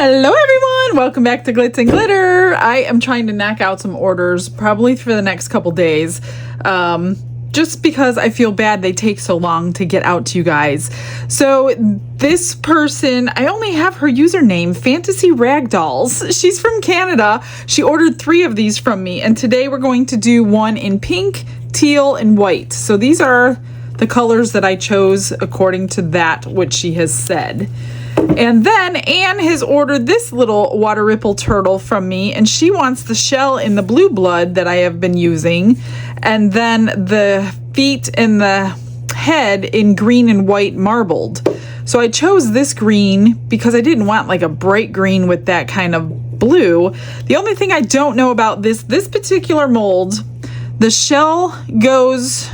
Hello everyone, welcome back to Glitz and Glitter. I am trying to knock out some orders probably for the next couple days, just because I feel bad they take so long to get out to you guys. So this person, I only have her username, Fantasy Ragdolls. She's from Canada. She ordered 3 of these from me, and today we're going to do one in pink, teal, and white. So these are the colors that I chose according to that which she has said. And then Anne has ordered this little water ripple turtle from me, and she wants the shell in the blue blood that I have been using, and then the feet and the head in green and white marbled. So I chose this green because I didn't want like a bright green with that kind of blue. The only thing I don't know about this particular mold, the shell goes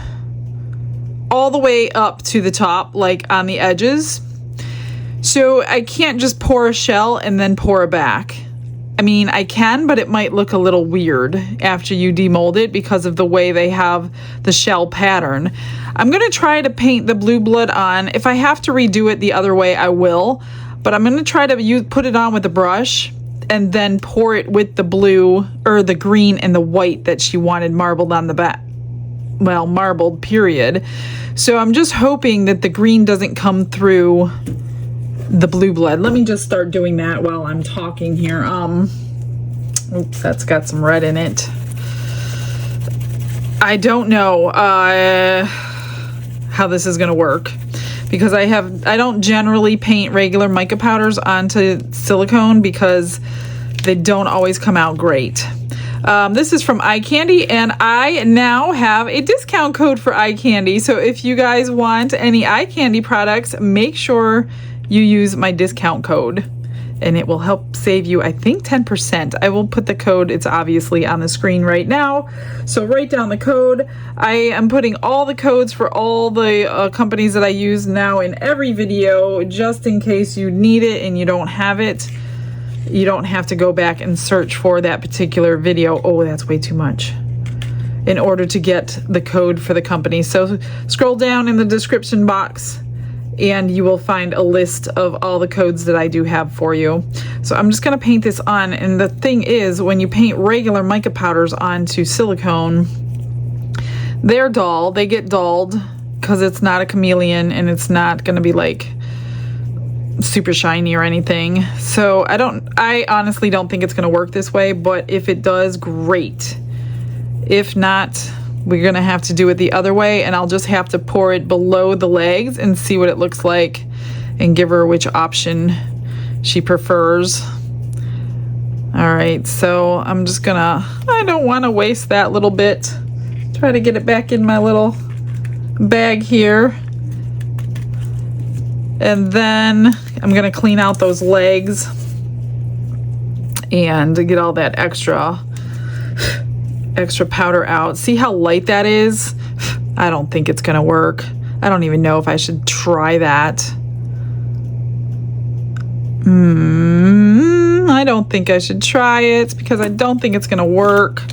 all the way up to the top, like on the edges. So I can't just pour a shell and then pour it back. I mean, I can, but it might look a little weird after you demold it because of the way they have the shell pattern. I'm going to try to paint the blue blood on. If I have to redo it the other way, I will. But I'm going to try to put it on with a brush and then pour it with the blue or the green and the white that she wanted marbled on the back. Well, marbled, period. So I'm just hoping that the green doesn't come through the blue blood. Let me just start doing that while I'm talking here. Oops, that's got some red in it. I don't know how this is gonna work because I don't generally paint regular mica powders onto silicone because they don't always come out great. This is from Eye Candy, and I now have a discount code for Eye Candy. So if you guys want any Eye Candy products, make sure you use my discount code and it will help save you, I think, 10%. I will put the code, it's obviously on the screen right now. So write down the code. I am putting all the codes for all the companies that I use now in every video, just in case you need it and you don't have it. You don't have to go back and search for that particular video. Oh, that's way too much. In order to get the code for the company. So scroll down in the description box and you will find a list of all the codes that I do have for you. So I'm just gonna paint this on, and the thing is, when you paint regular mica powders onto silicone, they're dull, they get dulled because it's not a chameleon and it's not gonna be like super shiny or anything. So I honestly don't think it's gonna work this way, but if it does, great. If not, we're gonna have to do it the other way, and I'll just have to pour it below the legs and see what it looks like and give her which option she prefers. All right, so I'm just gonna, I don't want to waste that little bit. Try to get it back in my little bag here. And then I'm gonna clean out those legs and get all that extra powder out. See how light that is? I don't think it's gonna work. I don't even know if I should try that. I don't think I should try it because I don't think it's gonna work.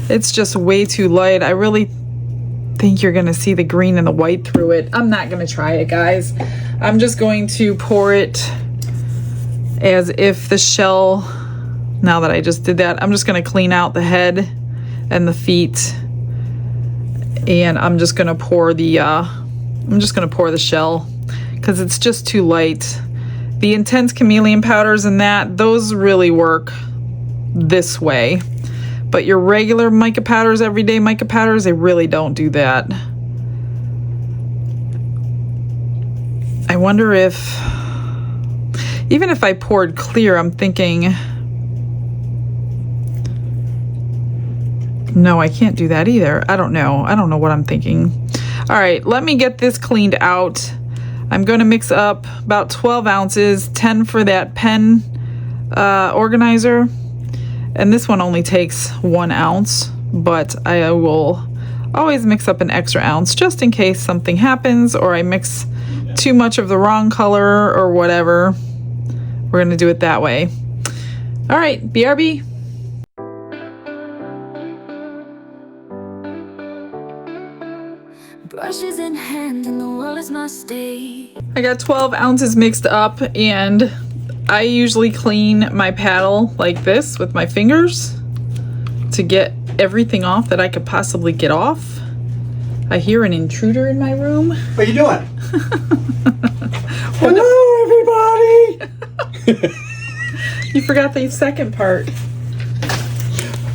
It's just way too light. I really think you're gonna see the green and the white through it. I'm not gonna try it, guys. I'm just going to pour it as if the shell, now that I just did that, I'm just gonna clean out the head and the feet, and I'm just gonna pour the shell because it's just too light. The intense chameleon powders and those really work this way, but your regular mica powders, everyday mica powders, they really don't do that. I wonder if, even if I poured clear, I'm thinking, no, I can't do that either. I don't know what I'm thinking. All right, let me get this cleaned out. I'm going to mix up about 12 ounces, 10 for that pen organizer. And this one only takes 1 ounce, but I will always mix up an extra ounce just in case something happens or I mix too much of the wrong color or whatever. We're going to do it that way. All right, BRB. Brushes in hand and the world is my stage. I got 12 ounces mixed up, and I usually clean my paddle like this with my fingers to get everything off that I could possibly get off. I hear an intruder in my room. What are you doing? Hello, everybody! You forgot the second part.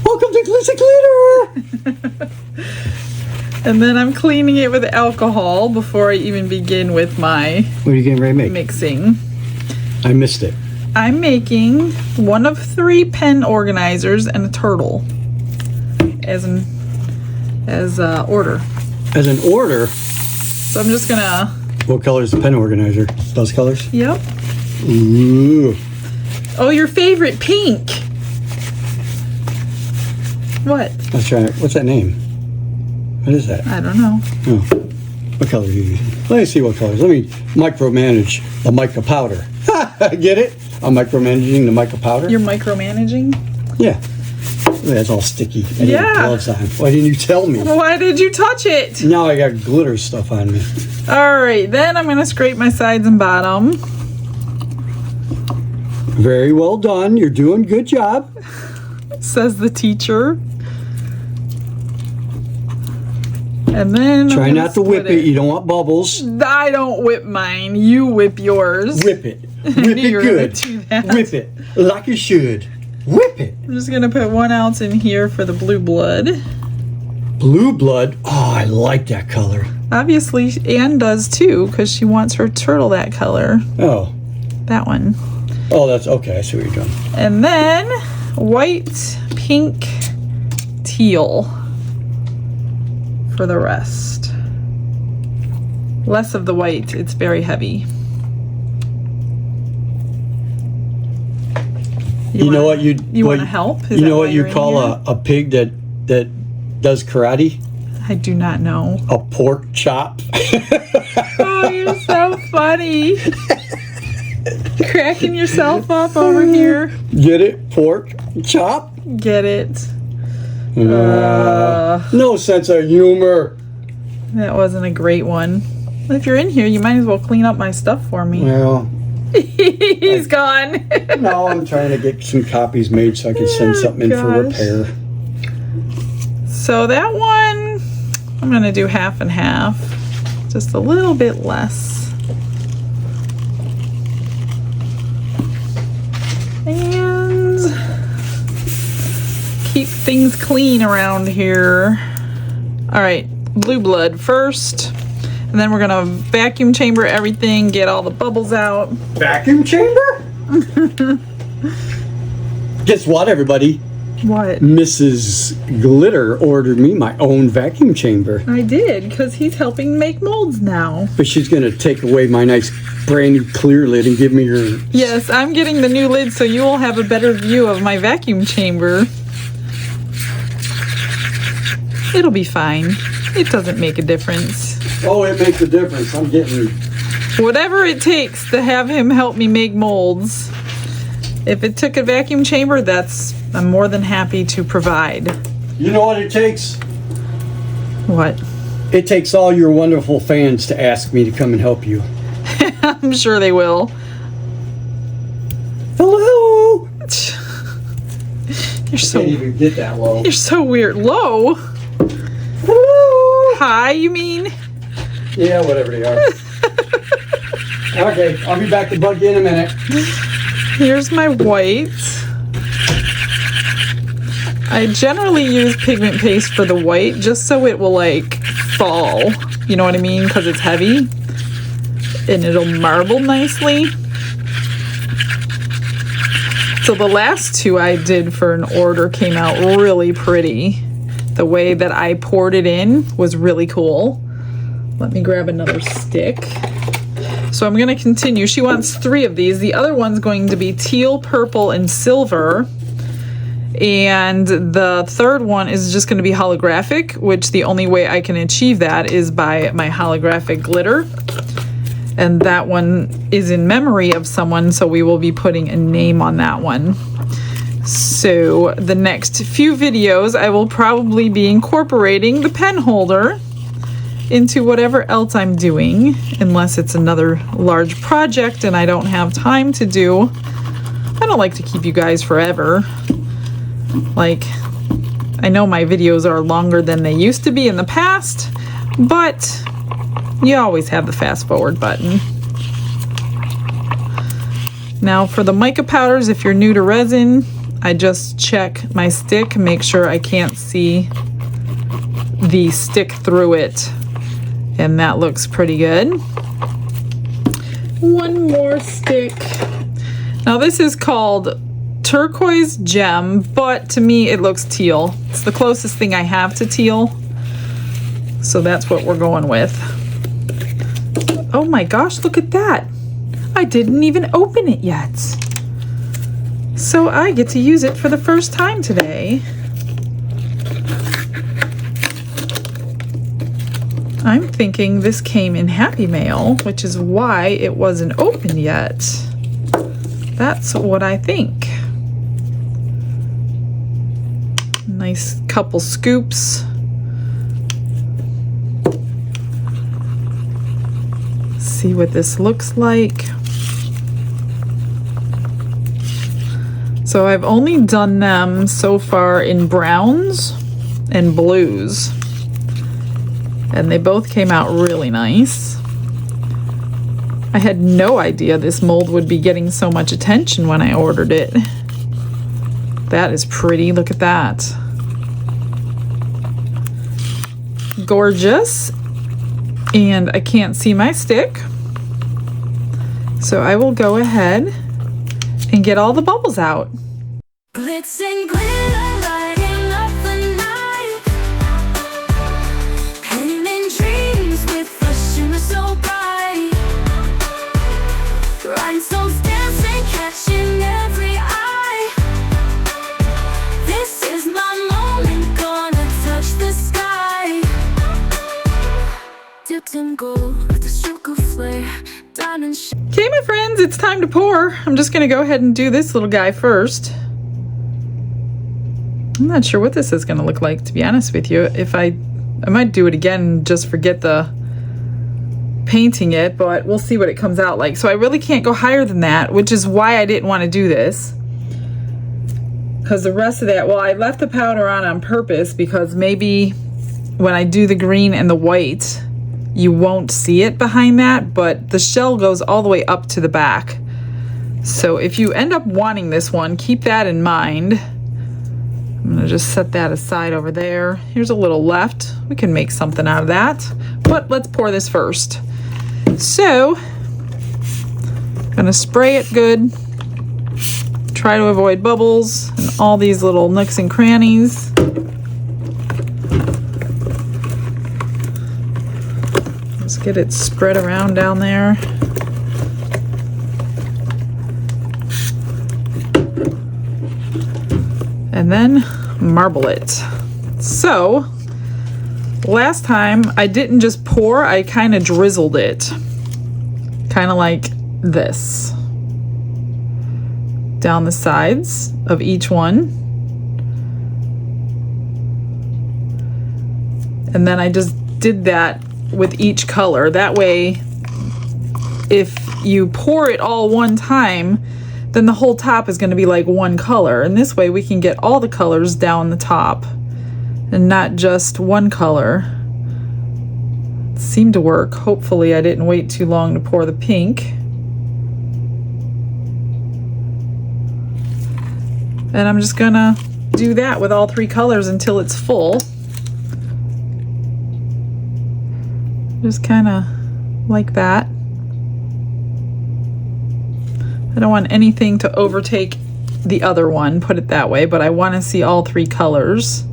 Welcome to Glitznglitter! And then I'm cleaning it with alcohol before I even begin with my What are you getting ready to make? mixing. I missed it. I'm making one of 3 pen organizers and a turtle as order. As an order, So I'm just gonna. what color is the pen organizer? Those colors? Yep. Ooh. Oh, your favorite, pink. What? Let's try it. What's that name? What is that? I don't know. Oh. What color are you using? Let me see what colors. Let me micromanage the mica powder. Get it? I'm micromanaging the mica powder. You're micromanaging? Yeah. That's all sticky. I didn't have Yeah. gloves on. Why didn't you tell me? Why did you touch it? Now I got glitter stuff on me. All right, then I'm gonna scrape my sides and bottom. Very well done. You're doing a good job. Says the teacher. And then Try I'm not to gonna whip split it. You don't want bubbles. I don't whip mine. You whip yours. Whip it. Whip it You were gonna good. do that. Whip it like you should. Whip it. I'm just gonna put 1 ounce in here for the blue blood. Blue blood. Oh, I like that color. Obviously, Anne does too, because she wants her turtle that color. Oh. That one. Oh, that's okay. I see what you're doing. And then white, pink, teal for the rest. Less of the white, it's very heavy. You know what you want to help? Is You that know why what you you're in call here? a pig that does karate? I do not know. A pork chop. Oh, you're so funny. Cracking yourself up over here. Get it? Pork chop? Get it? No sense of humor. That wasn't a great one. If you're in here, you might as well clean up my stuff for me. Well, He's gone. no, I'm trying to get some copies made so I can send something in for gosh. repair. So that one, I'm going to do half and half. Just a little bit less. And keep things clean around here. All right, blue blood first. And then we're going to vacuum chamber everything, get all the bubbles out. Vacuum chamber? Guess what, everybody? What? Mrs. Glitter ordered me my own vacuum chamber. I did, because he's helping make molds now. But she's going to take away my nice brand new clear lid and give me her... Yes, I'm getting the new lid so you will have a better view of my vacuum chamber. It'll be fine. It doesn't make a difference. Oh, it makes a difference. I'm getting... Whatever it takes to have him help me make molds. If it took a vacuum chamber, I'm more than happy to provide. You know what it takes? What? It takes all your wonderful fans to ask me to come and help you. I'm sure they will. Hello! You're so Can't even get that low. You're so weird. Low? Hello! Hi, you mean? Yeah, whatever they are. Okay, I'll be back to bug you in a minute. Here's my white. I generally use pigment paste for the white just so it will like fall. You know what I mean? Because it's heavy. And it'll marble nicely. So the last 2 I did for an order came out really pretty. The way that I poured it in was really cool. Let me grab another stick. So I'm going to continue. She wants 3 of these. The other one's going to be teal, purple, and silver. And the third one is just going to be holographic, which the only way I can achieve that is by my holographic glitter. And that one is in memory of someone, so we will be putting a name on that one. So the next few videos, I will probably be incorporating the pen holder into whatever else I'm doing, unless it's another large project and I don't have time to do don't like to keep you guys forever. Like, I know my videos are longer than they used to be in the past, but you always have the fast forward button. Now for the mica powders, if you're new to resin, I just check my stick, make sure I can't see the stick through it, and that looks pretty good. One more stick. Now this is called Turquoise Gem, but to me it looks teal. It's the closest thing I have to teal, so that's what we're going with. Oh my gosh, look at that. I didn't even open it yet. So I get to use it for the first time today. I'm thinking this came in Happy Mail, which is why it wasn't open yet. That's what I think. Nice couple scoops. See what this looks like. So I've only done them so far in browns and blues, and they both came out really nice. I had no idea this mold would be getting so much attention when I ordered it. That is pretty, look at that. Gorgeous. And I can't see my stick, so I will go ahead and get all the bubbles out. Glitz and glitter lighting up the night, painting dreams with a shimmer so bright, rhinestones dancing, catching every eye. This is my moment, gonna touch the sky. Dipped in gold with a stroke of flare, diamond. Okay, my friends, it's time to pour. I'm just gonna go ahead and do this little guy first. I'm not sure what this is gonna look like, to be honest with you. If I might do it again and just forget the painting it, but we'll see what it comes out like. So I really can't go higher than that, which is why I didn't want to do this. Because the rest of that, well, I left the powder on purpose because maybe when I do the green and the white, you won't see it behind that, but the shell goes all the way up to the back. So if you end up wanting this one, keep that in mind. I'm gonna just set that aside over there. Here's a little left. We can make something out of that, but let's pour this first. So, gonna spray it good. Try to avoid bubbles and all these little nooks and crannies. Just get it spread around down there. And then marble it. So last time I didn't just pour, I kind of drizzled it, kind of like this, down the sides of each one. And then I just did that with each color. That way, if you pour it all one time, then the whole top is going to be like one color. And this way we can get all the colors down the top and not just one color. It seemed to work. Hopefully I didn't wait too long to pour the pink. And I'm just gonna do that with all three colors until it's full. Just kind of like that. I don't want anything to overtake the other one, put it that way, but I want to see all three colors.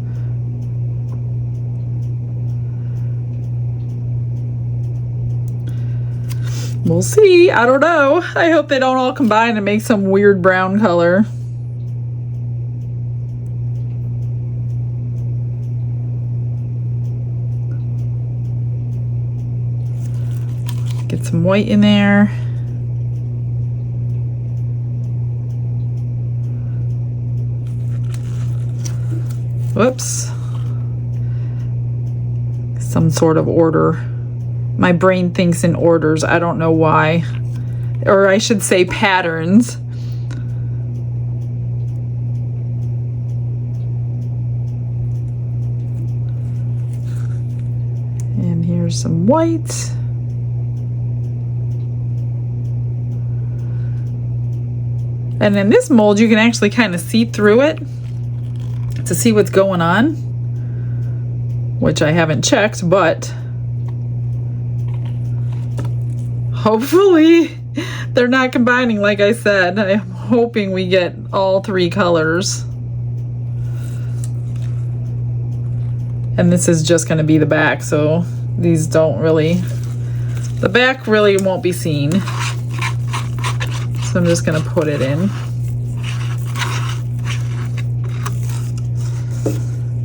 We'll see. I don't know. I hope they don't all combine and make some weird brown color. Get some white in there. Whoops. Some sort of order. My brain thinks in orders. I don't know why. Or I should say patterns. There's some white. And in this mold, you can actually kind of see through it to see what's going on, which I haven't checked, but hopefully they're not combining like I said. I'm hoping we get all 3 colors. And this is just going to be the back, so these don't really, the back really won't be seen. So I'm just going to put it in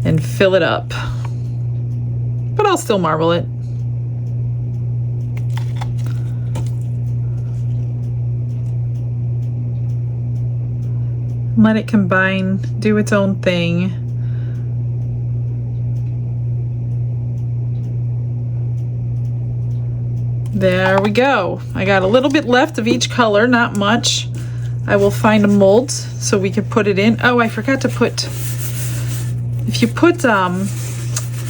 and fill it up, but I'll still marble it. Let it combine, do its own thing. There we go. I got a little bit left of each color, not much. I will find a mold so we can put it in. Oh, I forgot to put, if you put a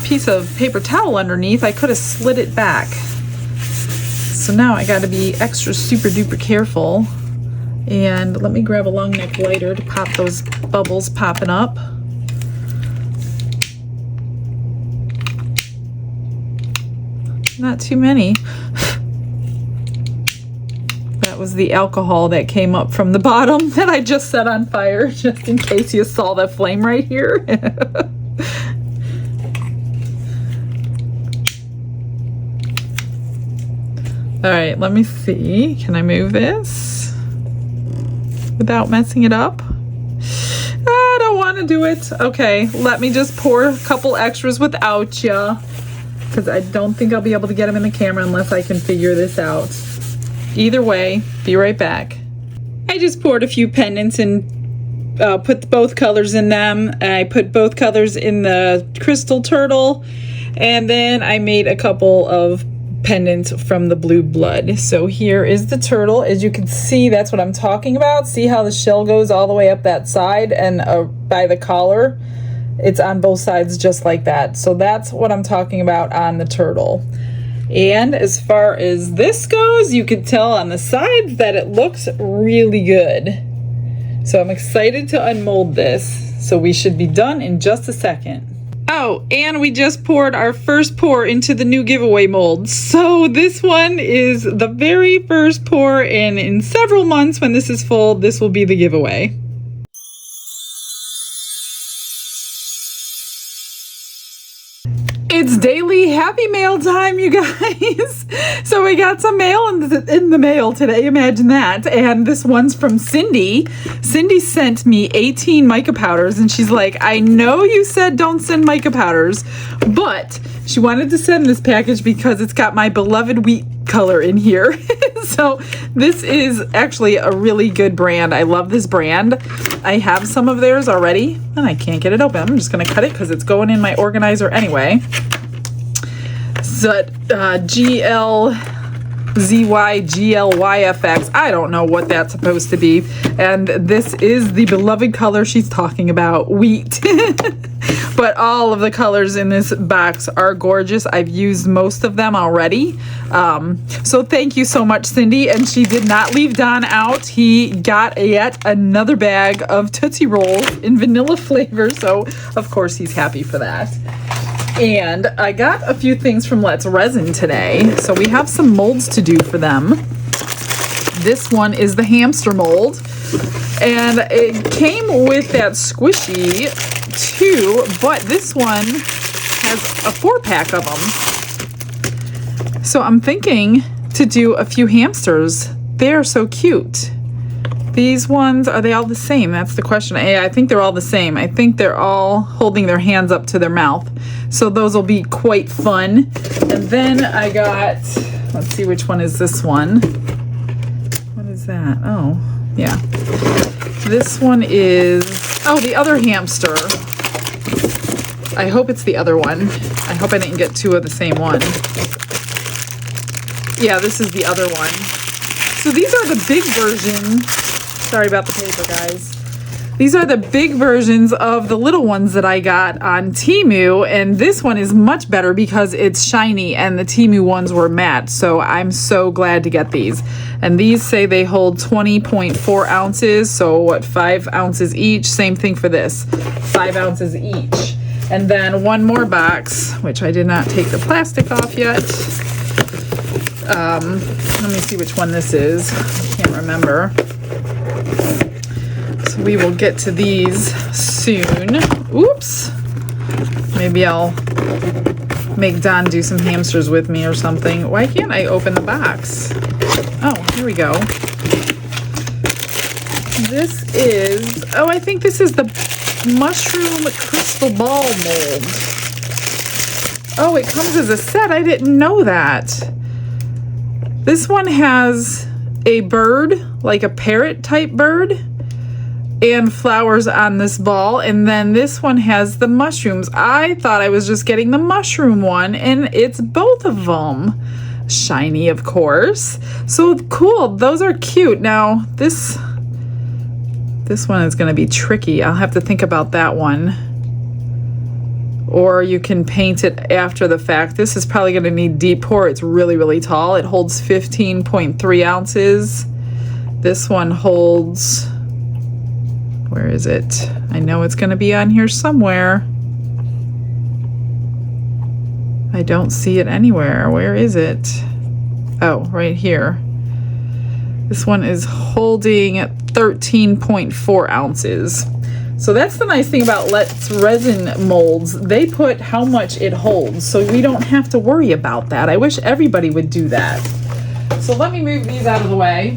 piece of paper towel underneath, I could have slid it back. So now I got to be extra super duper careful. And let me grab a long neck lighter to pop those bubbles popping up. Not too many. That was the alcohol that came up from the bottom that I just set on fire, just in case you saw that flame right here. All right, let me see. Can I move this without messing it up? I don't want to do it. Okay, let me just pour a couple extras without you, because I don't think I'll be able to get them in the camera unless I can figure this out. Either way, be right back. I just poured a few pendants and put both colors in them. I put both colors in the crystal turtle, and then I made a couple of pendants from the blue blood. So here is the turtle. As you can see, that's what I'm talking about. See how the shell goes all the way up that side, and by the collar, it's on both sides just like that. So that's what I'm talking about on the turtle. And as far as this goes, you can tell on the sides that it looks really good. So I'm excited to unmold this. So we should be done in just a second. Oh, and we just poured our first pour into the new giveaway mold. So this one is the very first pour, and in several months when this is full, this will be the giveaway. It's daily Happy Mail time, you guys. So we got some mail in the mail today. Imagine that. And this one's from Cindy. Cindy sent me 18 mica powders, and she's like, I know you said don't send mica powders, but she wanted to send this package because it's got my beloved wheat color in here. So this is actually a really good brand. I love this brand. I have some of theirs already, and I can't get it open. I'm just going to cut it because it's going in my organizer anyway. So GLYFX. I don't know what that's supposed to be. And this is the beloved color she's talking about, wheat. But all of the colors in this box are gorgeous. I've used most of them already. So thank you so much, Cindy. And she did not leave Don out. He got yet another bag of Tootsie Rolls in vanilla flavor. So of course he's happy for that. And I got a few things from Let's Resin today. So we have some molds to do for them. This one is the hamster mold. And it came with that squishy too, but this one has a 4-pack of them. So I'm thinking to do a few hamsters. They're so cute. These ones, are they all the same? That's the question. I think they're all the same. I think they're all holding their hands up to their mouth. So those will be quite fun. And then I got, let's see, which one is this one? What is that? Oh, yeah. This one is, oh, the other hamster. I hope it's the other one. I hope I didn't get 2 of the same one. Yeah, this is the other one. So these are the big version. Sorry about the paper, guys. These are the big versions of the little ones that I got on Temu, and this one is much better because it's shiny and the Temu ones were matte, so I'm so glad to get these. And these say they hold 20.4 ounces, so what, 5 ounces each? Same thing for this, 5 ounces each. And then one more box, which I did not take the plastic off yet. Let me see which one this is. I can't remember. So we will get to these soon. Oops. Maybe I'll make Don do some hamsters with me or something. Why can't I open the box? Oh, here we go. This is, oh, I think this is the mushroom crystal ball mold. Oh, it comes as a set. I didn't know that. This one has a bird, like a parrot type bird, and flowers on this ball, and then this one has the mushrooms. I thought I was just getting the mushroom one, and it's both of them. Shiny, of course. So cool. Those are cute. Now, this one is going to be tricky. I'll have to think about that one. Or you can paint it after the fact. This is probably going to need deep pour. It's really, really tall. It holds 15.3 ounces. This one holds, where is it? I know it's going to be on here somewhere. I don't see it anywhere. Where is it? Oh, right here. This one is holding 13.4 ounces. So that's the nice thing about Resin Molds. They put how much it holds, so we don't have to worry about that. I wish everybody would do that. So let me move these out of the way.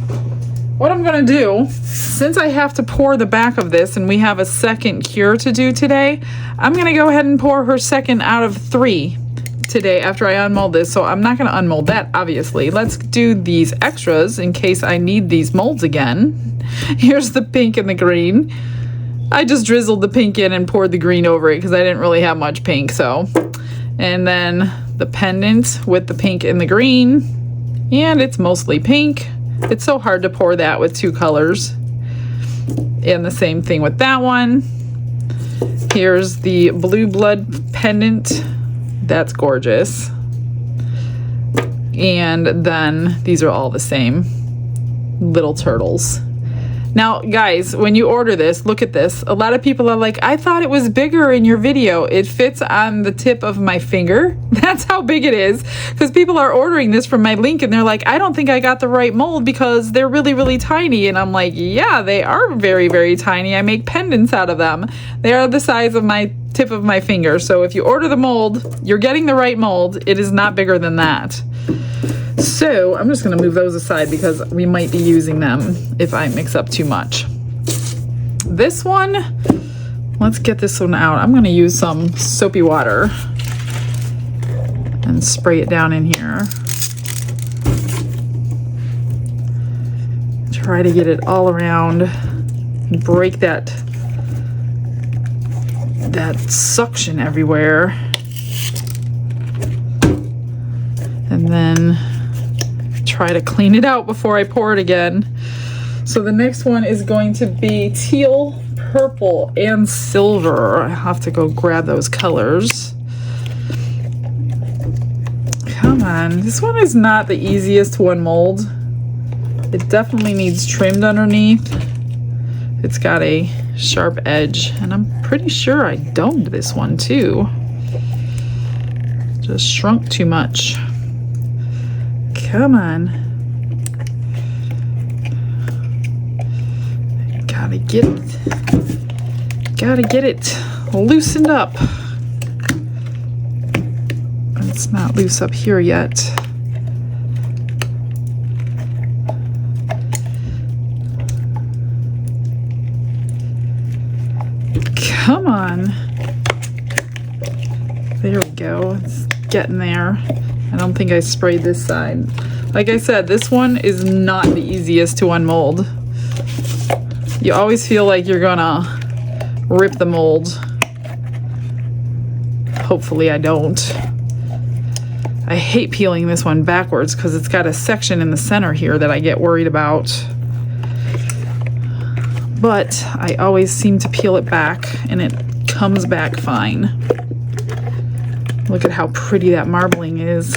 What I'm gonna do, since I have to pour the back of this and we have a second cure to do today, I'm gonna go ahead and pour her second out of 3 today after I unmold this. So I'm not gonna unmold that, obviously. Let's do these extras in case I need these molds again. Here's the pink and the green. I just drizzled the pink in and poured the green over it because I didn't really have much pink, so. And then the pendant with the pink and the green, and it's mostly pink. It's so hard to pour that with 2 colors. And the same thing with that one. Here's the blue blood pendant. That's gorgeous. And then these are all the same little turtles. Now, guys, when you order this, look at this. A lot of people are like, I thought it was bigger in your video. It fits on the tip of my finger. That's how big it is. Because people are ordering this from my link and they're like, I don't think I got the right mold because they're really, really tiny. And I'm like, yeah, they are very, very tiny. I make pendants out of them. They are the size of my tip of my finger. So if you order the mold, you're getting the right mold. It is not bigger than that. So I'm just going to move those aside because we might be using them if I mix up too much. This one, let's get this one out. I'm going to use some soapy water and spray it down in here. Try to get it all around, break that suction everywhere. And then try to clean it out before I pour it again. So the next one is going to be teal, purple, and silver. I have to go grab those colors. Come on, this one is not the easiest to unmold. It definitely needs trimmed underneath. It's got a sharp edge, and I'm pretty sure I domed this one too. Just shrunk too much. Come on. Gotta get it. Gotta get it loosened up. It's not loose up here yet. Come on. There we go. It's getting there. I don't think I sprayed this side. Like I said, this one is not the easiest to unmold. You always feel like you're gonna rip the mold. Hopefully I don't. I hate peeling this one backwards because it's got a section in the center here that I get worried about. but I always seem to peel it back and it comes back fine. Look at how pretty that marbling is.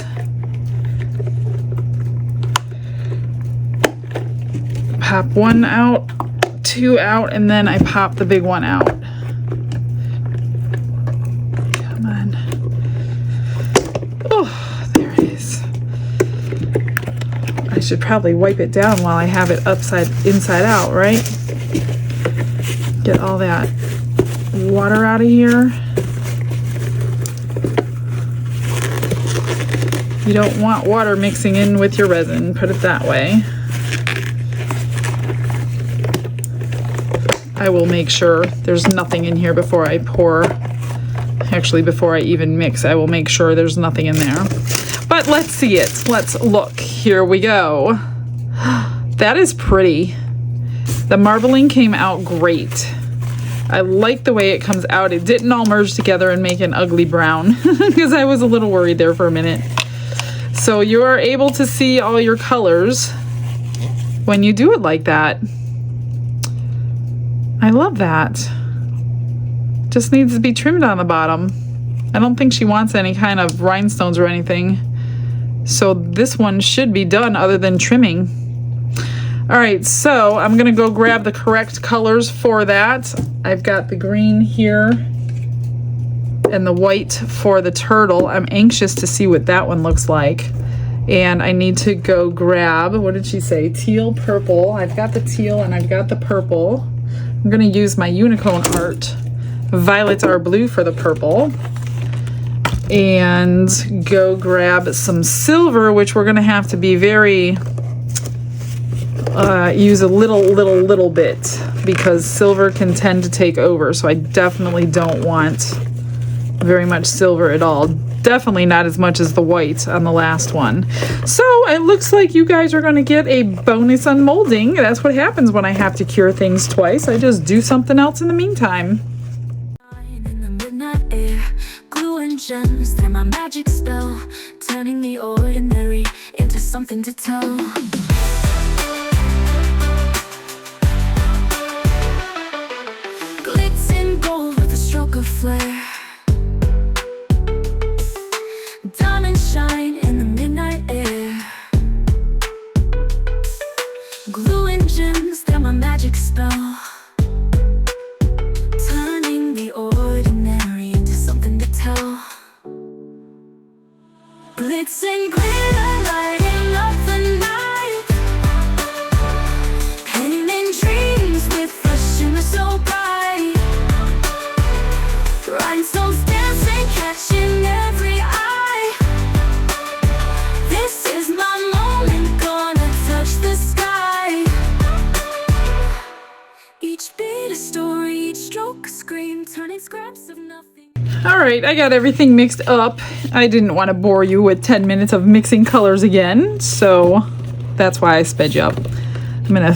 Pop one out, two out, and then I pop the big one out. Come on. Oh, there it is. I should probably wipe it down while I have it inside out, right? Get all that water out of here. You don't want water mixing in with your resin, put it that way. I will make sure there's nothing in here before I pour. Actually, before I even mix, I will make sure there's nothing in there. But let's see it. Let's look. Here we go. That is pretty. The marbling came out great. I like the way it comes out. It didn't all merge together and make an ugly brown because I was a little worried there for a minute. So you are able to see all your colors when you do it like that. I love that. Just needs to be trimmed on the bottom. I don't think she wants any kind of rhinestones or anything. So this one should be done other than trimming. All right, so I'm gonna go grab the correct colors for that. I've got the green here and the white for the turtle. I'm anxious to see what that one looks like. And I need to go grab, what did she say? Teal, purple. I've got the teal and I've got the purple. I'm gonna use my unicorn art. Violets are blue for the purple. And go grab some silver, which we're gonna have to be very, use a little bit because silver can tend to take over. So I definitely don't want very much silver at all. Definitely not as much as the white on the last one. So it looks like you guys are going to get a bonus unmolding. That's what happens when I have to cure things twice. I just do something else in the meantime. In the midnight air, glue and gems, they're my magic spell, turning the ordinary into something to tell. Glitz and gold with a stroke of flair. Diamonds shine in the midnight air. Glue and gems, they're my magic spell, turning the ordinary into something to tell. Glitz and glitter lighting up the night, painting dreams with a shimmer so bright. Rhinestones dancing, catching every eye. This is my moment, gonna touch the sky. Each beat a story, each stroke a scream, turning scraps of nothing. All right, I got everything mixed up. I didn't want to bore you with 10 minutes of mixing colors again, so that's why I sped you up. I'm gonna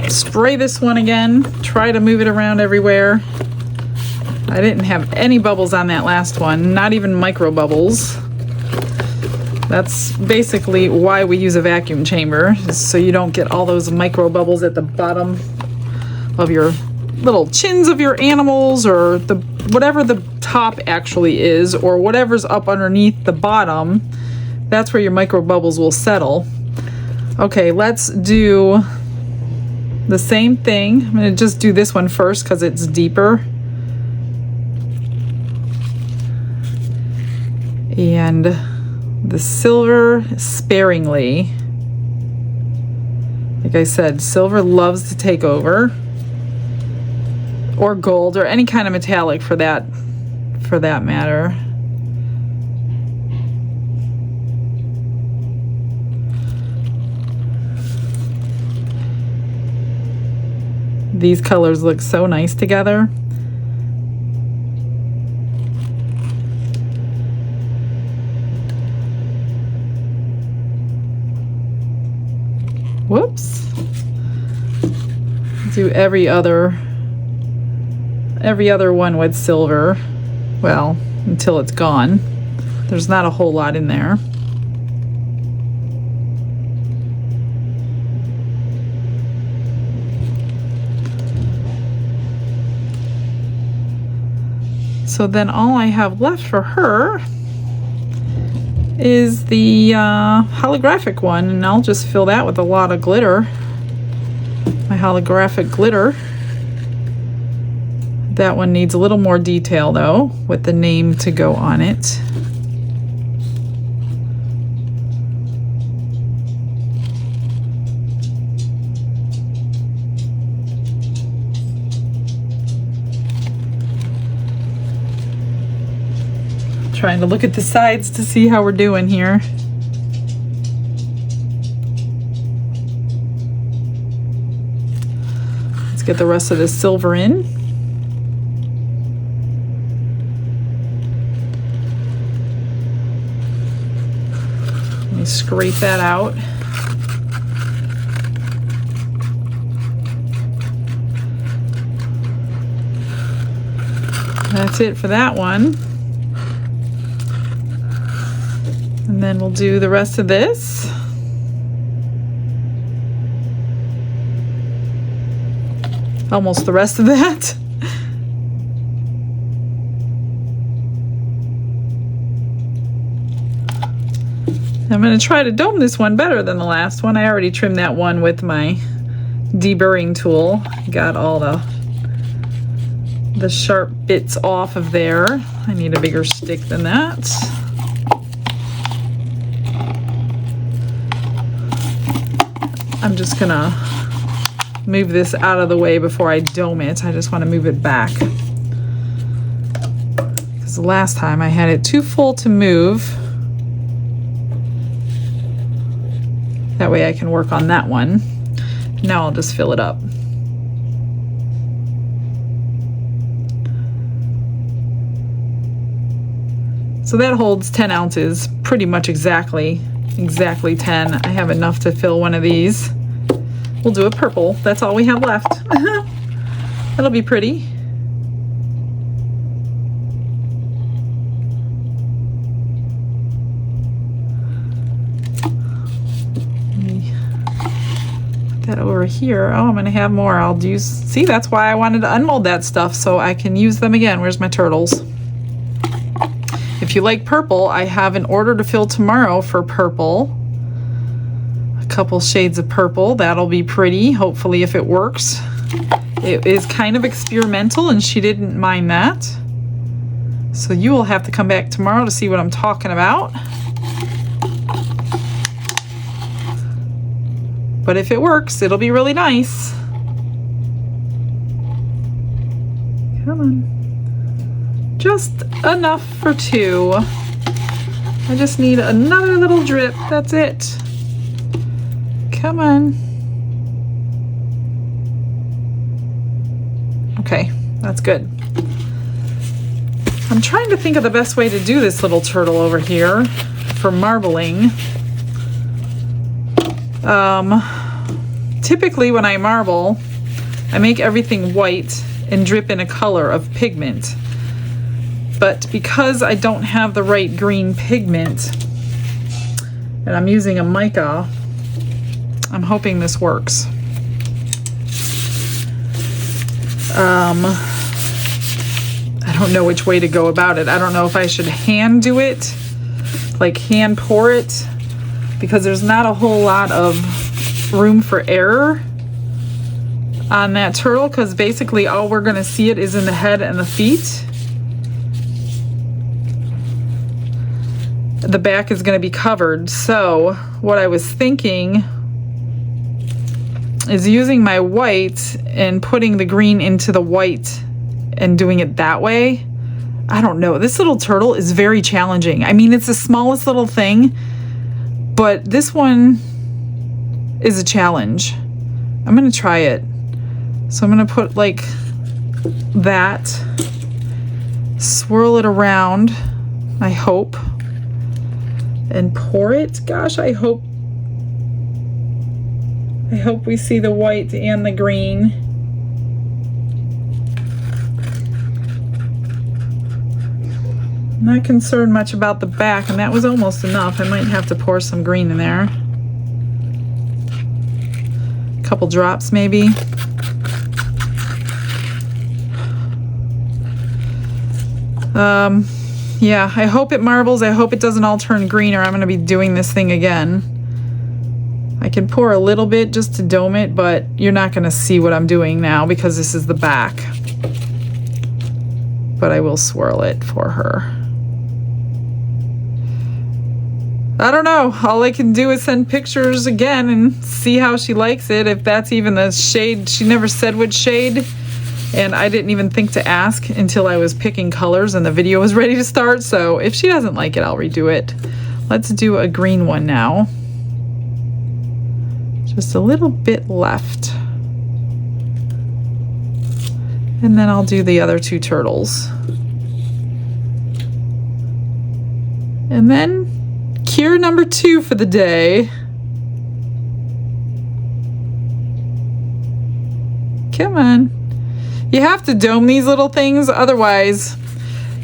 spray this one again, try to move it around everywhere. I didn't have any bubbles on that last one, not even micro bubbles. That's basically why we use a vacuum chamber, so you don't get all those micro bubbles at the bottom of your little chins of your animals, or the whatever the top actually is, or whatever's up underneath the bottom. That's where your micro bubbles will settle. Okay, let's do the same thing. I'm gonna just do this one first because it's deeper. And the silver sparingly. Like I said, silver loves to take over, or gold, or any kind of metallic for that matter. These colors look so nice together. Whoops. Do every other one with silver. Well, until it's gone. There's not a whole lot in there. So then all I have left for her is the holographic one, and I'll just fill that with a lot of glitter. My holographic glitter. That one needs a little more detail though, with the name to go on it. Trying to look at the sides to see how we're doing here. Let's get the rest of this silver in. Let me scrape that out. That's it for that one. And then we'll do the rest of this. Almost the rest of that. I'm going to try to dome this one better than the last one. I already trimmed that one with my deburring tool. Got all the sharp bits off of there. I need a bigger stick than that. I'm just gonna move this out of the way before I dome it. I just want to move it back, because the last time I had it too full to move. That way I can work on that one. Now I'll just fill it up. So that holds 10 ounces, pretty much exactly 10. I have enough to fill one of these. We'll do a purple. That's all we have left. That'll be pretty. Let me put that over here. Oh, I'm gonna have more. I'll use, see, that's why I wanted to unmold that stuff, so I can use them again. Where's my turtles? If you like purple, I have an order to fill tomorrow for purple. A couple shades of purple. That'll be pretty, hopefully, if it works. It is kind of experimental, and she didn't mind that. So you will have to come back tomorrow to see what I'm talking about. But if it works, it'll be really nice. Come on. Just enough for 2. I just need another little drip. That's it. Come on. Okay, that's good. I'm trying to think of the best way to do this little turtle over here for marbling. Typically when I marble, I make everything white and drip in a color of pigment. But because I don't have the right green pigment, and I'm using a mica, I'm hoping this works. I don't know which way to go about it. I don't know if I should hand do it, like hand pour it, because there's not a whole lot of room for error on that turtle, because basically all we're gonna see it is in the head and the feet. The back is going to be covered. So what I was thinking is using my white and putting the green into the white and doing it that way. I don't know. This little turtle is very challenging. I mean, it's the smallest little thing, but this one is a challenge. I'm going to try it. So I'm going to put like that, swirl it around, I hope, and pour it. Gosh, I hope we see the white and the green. I'm not concerned much about the back, and that was almost enough. I might have to pour some green in there. A couple drops maybe. Yeah, I hope it marbles. I hope it doesn't all turn green or I'm going to be doing this thing again. I can pour a little bit just to dome it, but you're not going to see what I'm doing now because this is the back. But I will swirl it for her. I don't know. All I can do is send pictures again and see how she likes it. If that's even the shade. She never said which shade. And I didn't even think to ask until I was picking colors and the video was ready to start. So if she doesn't like it, I'll redo it. Let's do a green one now. Just a little bit left. And then I'll do the other two turtles. And then cure number 2 for the day. Come on. You have to dome these little things, otherwise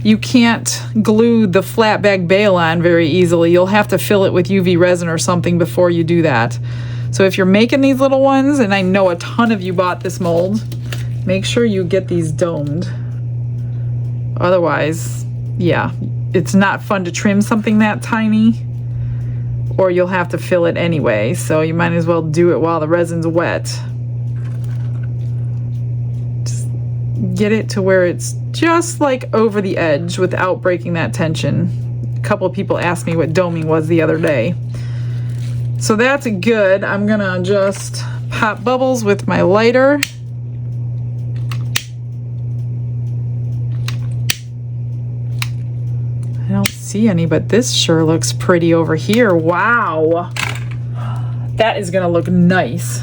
you can't glue the flat bag bail on very easily. You'll have to fill it with UV resin or something before you do that. So if you're making these little ones, and I know a ton of you bought this mold, make sure you get these domed. Otherwise, yeah, it's not fun to trim something that tiny, or you'll have to fill it anyway. So you might as well do it while the resin's wet. Just get it to where it's just like over the edge without breaking that tension. A couple of people asked me what doming was the other day. So that's good. I'm gonna just pop bubbles with my lighter. I don't see any, but this sure looks pretty over here. Wow. That is gonna look nice.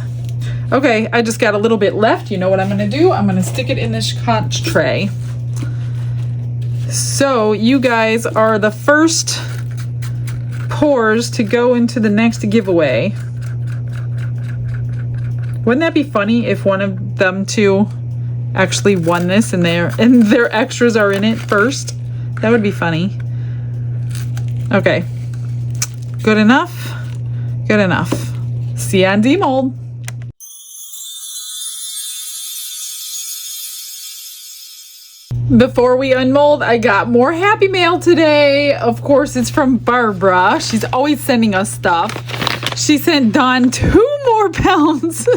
Okay, I just got a little bit left. You know what I'm gonna do? I'm gonna stick it in this scotch tray. So you guys are the first pours to go into the next giveaway. Wouldn't that be funny if one of them two actually won this and their extras are in it first? That would be funny. Okay, good enough, good enough. See you on demold. Before we unmold, I got more happy mail today. Of course, it's from Barbara. She's always sending us stuff. She sent Don 2 more pounds.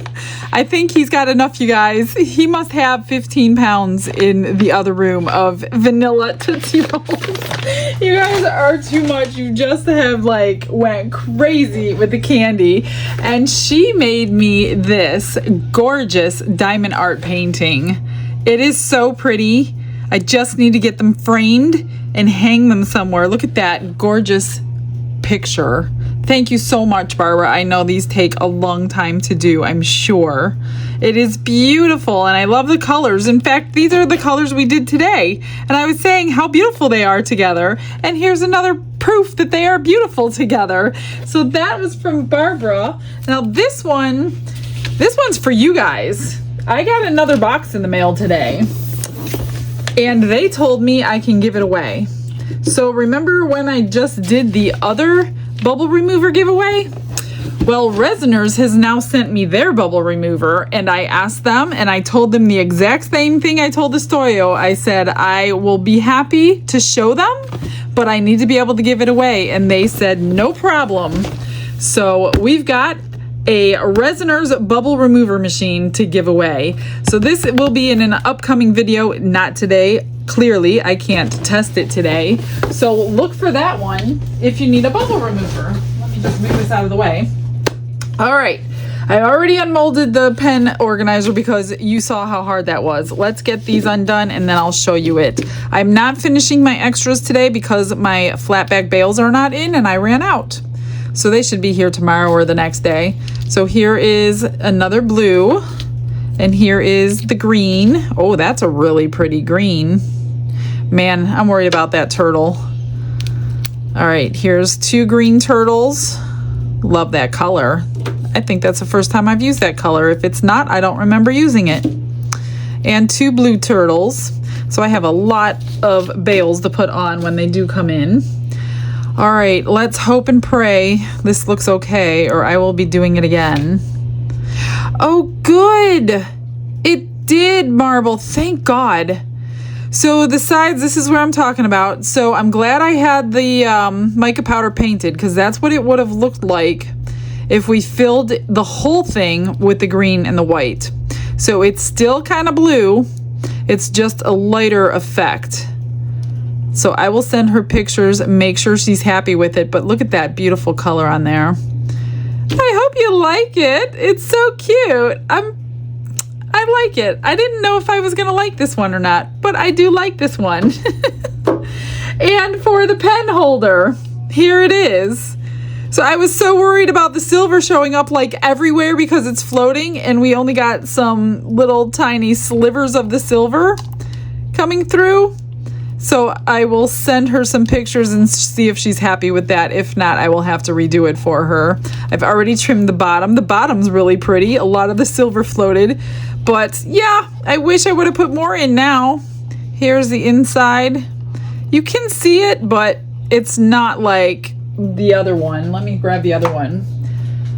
I think he's got enough, you guys. He must have 15 pounds in the other room of vanilla Tootsie Rolls. You guys are too much. You just have like went crazy with the candy. And she made me this gorgeous diamond art painting. It is so pretty. I just need to get them framed and hang them somewhere. Look at that gorgeous picture. Thank you so much, Barbara. I know these take a long time to do, I'm sure. It is beautiful, and I love the colors. In fact, these are the colors we did today. And I was saying how beautiful they are together. And here's another proof that they are beautiful together. So that was from Barbara. Now this one's for you guys. I got another box in the mail today, and they told me I can give it away. So remember when I just did the other bubble remover giveaway? Well, Resiners has now sent me their bubble remover, and I asked them, and I told them the exact same thing I told Isotyo. I said I will be happy to show them, but I need to be able to give it away, and they said no problem. So we've got a Resiners bubble remover machine to give away. So this will be in an upcoming video, not today. Clearly, I can't test it today. So look for that one if you need a bubble remover. Let me just move this out of the way. All right, I already unmolded the pen organizer because you saw how hard that was. Let's get these undone and then I'll show you it. I'm not finishing my extras today because my flat bag bales are not in and I ran out. So they should be here tomorrow or the next day. So here is another blue, and here is the green. Oh, that's a really pretty green. Man, I'm worried about that turtle. All right, here's 2 green turtles. Love that color. I think that's the first time I've used that color. If it's not, I don't remember using it. And 2 blue turtles. So I have a lot of bales to put on when they do come in. All right, let's hope and pray this looks okay, or I will be doing it again. Oh, good. It did marble. Thank God. So the sides, this is where I'm talking about. So I'm glad I had the mica powder painted, because that's what it would have looked like if we filled the whole thing with the green and the white. So it's still kind of blue. It's just a lighter effect. So I will send her pictures and make sure she's happy with it. But look at that beautiful color on there. I hope you like it. It's so cute. I like it. I didn't know if I was going to like this one or not, but I do like this one. And for the pen holder, here it is. So I was so worried about the silver showing up like everywhere because it's floating, and we only got some little tiny slivers of the silver coming through. So I will send her some pictures and see if she's happy with that. If not, I will have to redo it for her. I've already trimmed the bottom. The bottom's really pretty. A lot of the silver floated. But yeah, I wish I would have put more in now. Here's the inside. You can see it, but it's not like the other one. Let me grab the other one.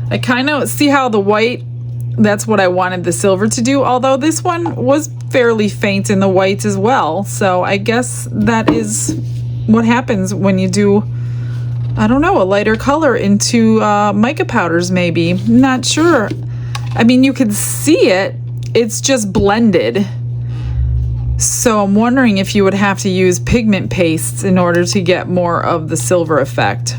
I kind of see how the white, that's what I wanted the silver to do, although this one was fairly faint in the white as well. So I guess that is what happens when you do, I don't know, a lighter color into mica powders maybe. Not sure. I mean, you could see it. It's just blended. So I'm wondering if you would have to use pigment pastes in order to get more of the silver effect.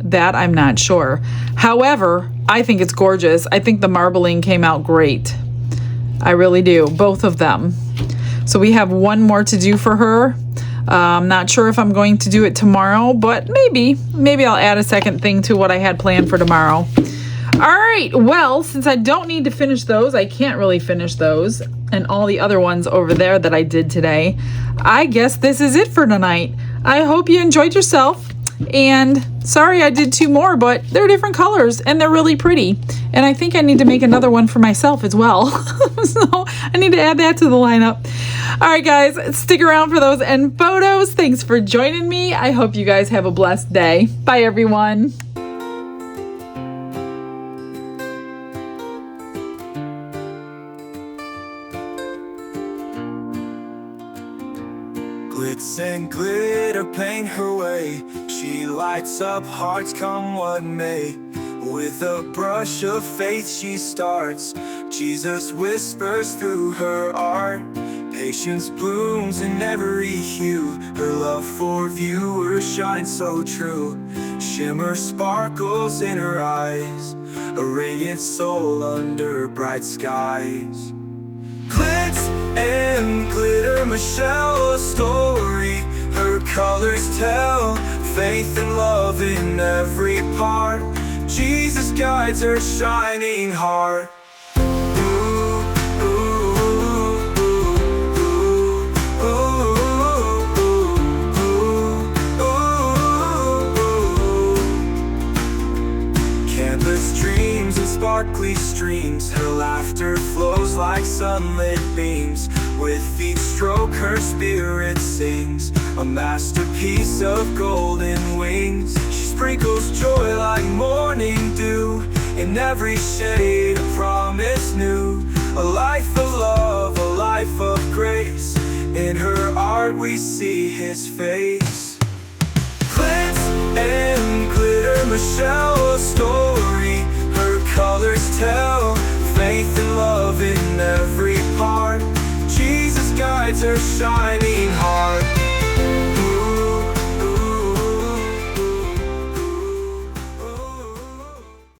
That I'm not sure. However, I think it's gorgeous. I think the marbling came out great. I really do. Both of them. So we have one more to do for her. I'm not sure if I'm going to do it tomorrow, but maybe I'll add a second thing to what I had planned for tomorrow. All right, well, since I don't need to finish those, I can't really finish those, and all the other ones over there that I did today, I guess this is it for tonight. I hope you enjoyed yourself, and sorry I did two more, but they're different colors, and they're really pretty, and I think I need to make another one for myself as well, so I need to add that to the lineup. All right, guys, stick around for those end photos. Thanks for joining me. I hope you guys have a blessed day. Bye, everyone. Glitz and glitter paint her way. She lights up hearts come what may. With a brush of faith she starts. Jesus whispers through her art. Patience blooms in every hue. Her love for viewers shines so true. Shimmer sparkles in her eyes. A radiant soul under bright skies. Glitz and glitter, Michelle, a story her colors tell. Faith and love in every part. Jesus guides her shining heart. Canvas dreams and sparkly streams. Her laughter flows like sunlit beams. With each stroke her spirit sings. A masterpiece of golden wings. She sprinkles joy like morning dew. In every shade a promise new. A life of love, a life of grace. In her art we see his face. Glitz and glitter, Michelle, a story her colors tell. Faith and love in every part. Jesus guides her shining heart.